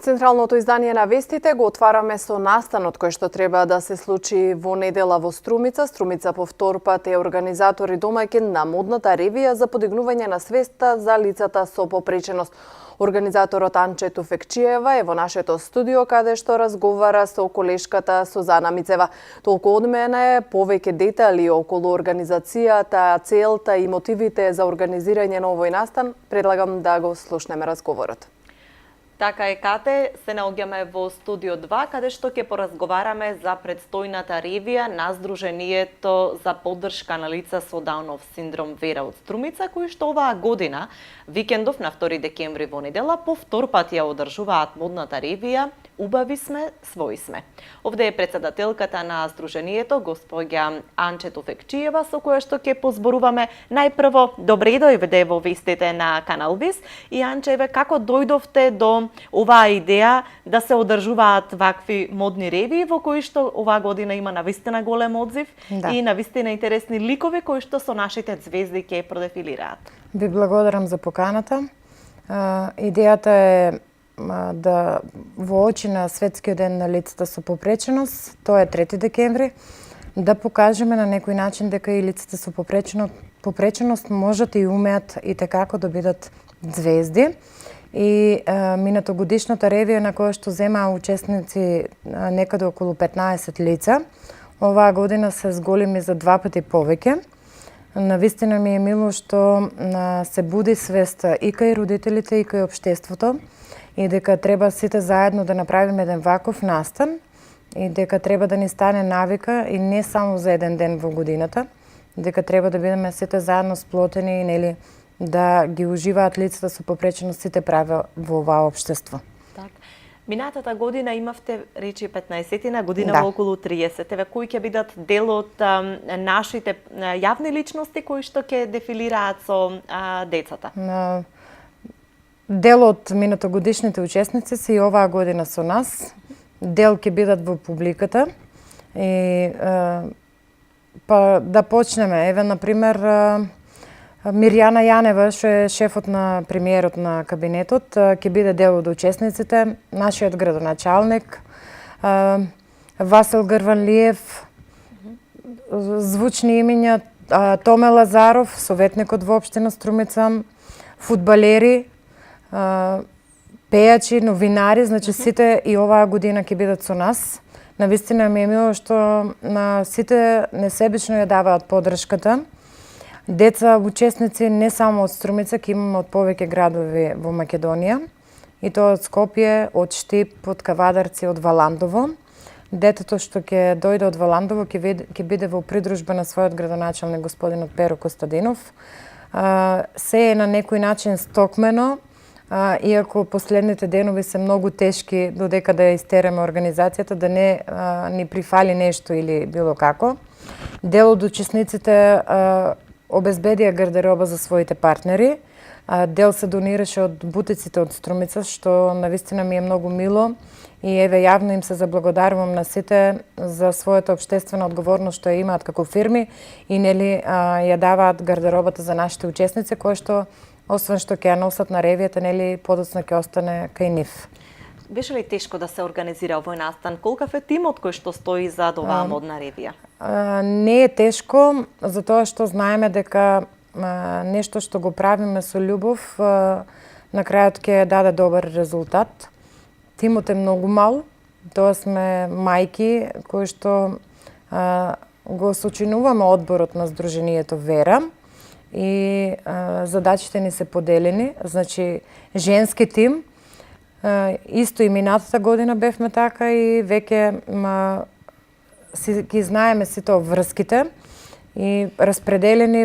Централното издание на вестите го отвараме со настанот кој што треба да се случи во недела во Струмица. Струмица по втор пат е организатор и домаќин на модната ревија за подигнување на свеста за лицата со попреченост. Организаторот Анче Туфекчиева е во нашето студио каде што разговара со колешката Сузана Мицева. Толку од мене, повеќе детали околу организацијата, целта и мотивите за организирање на овој настан, предлагам да го слушнеме разговорот. Така е, Кате, се наоѓаме во студио 2, каде што ќе поразговараме за предстојната ревија на Сдруженијето за поддршка на лица со Даунов синдром Вера од Струмица, кои што оваа година, викендов на 2 декември во недела, по втор пат ја одржуваат модната ревија "Убави сме, свои сме". Овде е председателката на Сдруженијето, господја Анче Туфекчиева, со која што ќе позборуваме. Најпрво, добре дојде во вестите на Канал Вис. И Анчеве, како дојдовте до оваа идеја да се одржуваат вакви модни ревии во кои што оваа година има навистина голем одзив и навистина интересни ликови кои што со нашите звезди ќе продефилираат? Ви благодарам за поканата. Идејата е да во очи на Светскиот ден на лицата со попреченост, тоа е 3 декември, да покажеме на некој начин дека и лицата со попреченост можат и умеат и како да бидат звезди. И минатогодишната ревија на која што земаа учесници некаде околу 15 лица, оваа година се зголеми за 2 пати повеќе. Навистина ми е мило што се буди свеста и кај родителите и кај општеството и дека треба сите заедно да направиме еден ваков настан и дека треба да ни стане навика и не само за еден ден во годината, дека треба да бидеме сите заедно сплотени и нели да ги уживаат лицата со попреченост сите права во оваа општество. Так. Минатата година имавте, речи 15-тина, година во околу 30. Еве, кои ќе бидат дел од нашите јавни личности кои што ќе дефилираат со децата? Дел од минатогодишните учесници се и оваа година со нас. Дел ќе бидат во публиката. И па да почнеме. Еве, например, Мирјана Јанева, што е шефот на премиерот на кабинетот, ќе биде дел од учесниците, нашиот градоначалник, Васил Грванлиев, звучни имиња, Томе Лазаров, советникот во општина Струмица, фудбалери, пејачи, новинари, значи сите и оваа година ќе бидат со нас. Навистина ми е мило што на сите несебично ја даваат поддршката. Деца учесници не само од Струмица, ќе имаме од повеќе градови во Македонија, и тоа од Скопје, од Штип, од Кавадарци, од Валандово. Детето што ќе дојде од Валандово ќе биде во придружба на својот градоначалник господинот Перо Костадинов. Се е на некој начин стокмено, иако последните денови се многу тешки додека да ја истереме организацијата, да не ни прифали нешто или било како. Дел од учесниците обезбедија гардероба за своите партнери. Дел се донираше од бутиците од Струмица, што навистина ми е многу мило. И еве, јавно им се заблагодарувам на сите за својата општествена одговорност што ја имаат како фирми и нели ја даваат гардеробата за нашите учесници, кои што, освен што ќе ја носат на ревијата, нели подоцна ќе остане кај нив. Беше ли тешко да се организира овој настан? Колкав е тимот кој што стои зад оваа модна ревија? Не е тешко, затоа што знаеме дека нешто што го правиме со љубов, на крајот ќе даде добар резултат. Тимот е многу мал, тоа сме мајки кои што го сочинуваме одборот на Сдруженијето Вера и задачите ни се поделени, значи женски тим. Исто и минатата година бевме така и веќе ги знаеме сите врските и распределени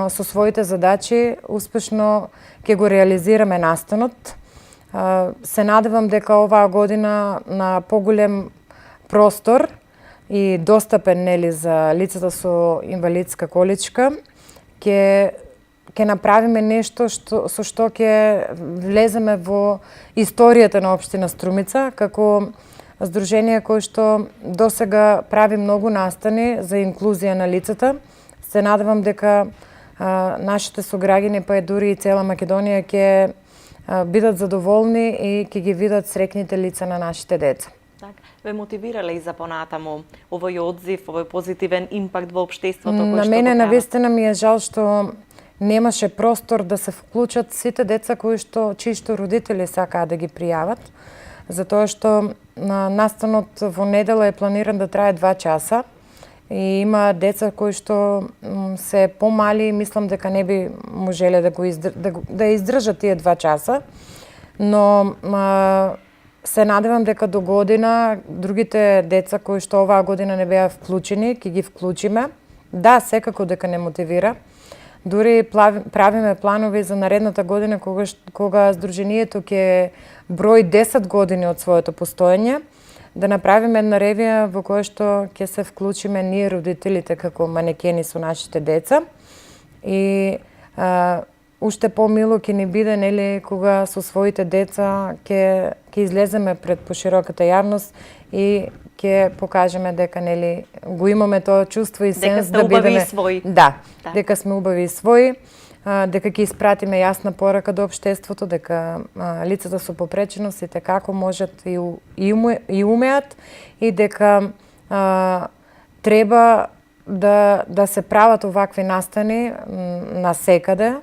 со своите задачи, успешно ќе го реализираме настанот. Се надевам дека оваа година на поголем простор и достапен нели за лицата со инвалидска количка ќе направиме нешто со што ќе влеземе во историјата на општина Струмица како здружение кој што досега прави многу настани за инклузија на лицата. Се надевам дека нашите сограѓани, па дури и цела Македонија ќе бидат задоволни и ќе ги видат среќните лица на нашите деца. Така, ве мотивирале и за понатаму овој одзив, овој позитивен импакт во општеството кој На што мене го прават? навистина ми е жал што немаше простор да се вклучат сите деца чиишто родители сакаат да ги пријават, затоа што настанот во недела е планиран да трае 2 часа и има деца кои што се помали и мислам дека не би можеле да издржат тие 2 часа, но се надевам дека до година другите деца кои што оваа година не беа вклучени, ќе ги вклучиме. Да, секако дека не мотивира. Дури правиме планови за наредната година кога Сдруженијето ќе брои 10 години од своето постоење, да направиме една ревија во која што ќе се вклучиме ние родителите како манекени со нашите деца. И уште помило ќе ни биде, нели, кога со своите деца ќе излеземе пред пошироката јавност и ќе покажеме дека, нели, го имаме тоа чувство и сенс да бидеме своји. Да, дека сме убави и своји, дека ќе испратиме јасна порака до општеството, дека лицата со попреченост и како можат и умеат и дека треба да се прават овакви настани на секаде,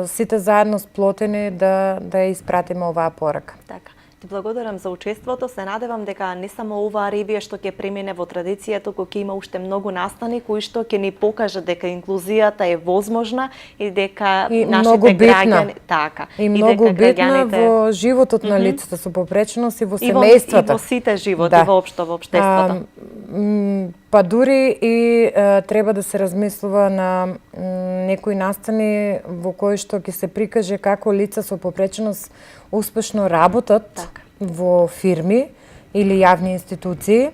сите заедно сплотени да испратиме оваа порака. Така. Ти благодарам за учеството. Се надевам дека не само оваа ревија што ќе премине во традиција, туку ќе има уште многу настани кои што ќе ни покажат дека инклузијата е возможна и дека нашите граѓани така и многу битна во животот на лицата со попреченост и во семејствата. И во сите животи, воопшто во општеството. Па дури и треба да се размислува на некои настани во кои што ќе се прикаже како лица со попреченост успешно работат во фирми или јавни институции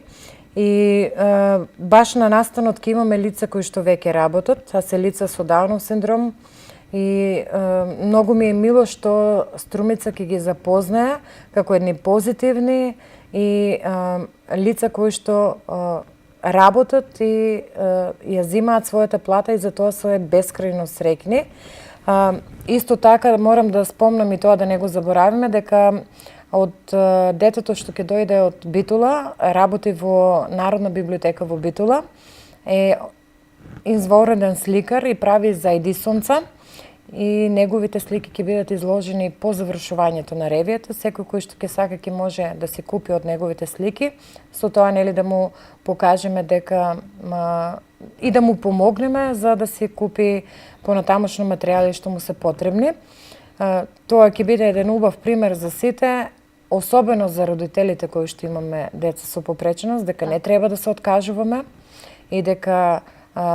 и баш на настанот ќе имаме лица кои што веќе работат, а се лица со Даунов синдром и многу ми е мило што Струмица ќе ги запознае како едни позитивни и лица кои што работат и ја земаат својата плата и за тоа се бескрајно среќни. Исто така морам да спомнам и тоа да не го заборавиме дека од детето што ќе дојде од Битола, работи во Народна библиотека во Битола, е извореден сликар и прави за Едисонца и неговите слики ќе бидат изложени по завршувањето на ревијата. Секој кој што ќе сака ќе може да се купи од неговите слики, со тоа, нели, да му покажеме дека и да му помогнеме за да се купи понатамошно материјали што му се потребни. Тоа ќе биде еден убав пример за сите, особено за родителите кои што имаме деца со попреченост, дека не треба да се откажуваме и дека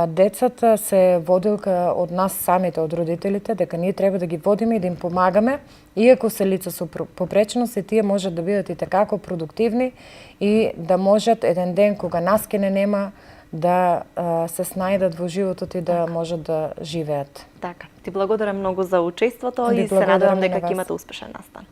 децата се водилка од нас самите, од родителите, дека ние треба да ги водиме и да им помагаме, иако се лица со попреченост, и тие можат да бидат и такако продуктивни и да можат еден ден кога нас ке не нема да се снајдат во животот и да можат да живеат. Така. Ти благодарам многу за учеството и се надевам дека ќе имате успешен настан.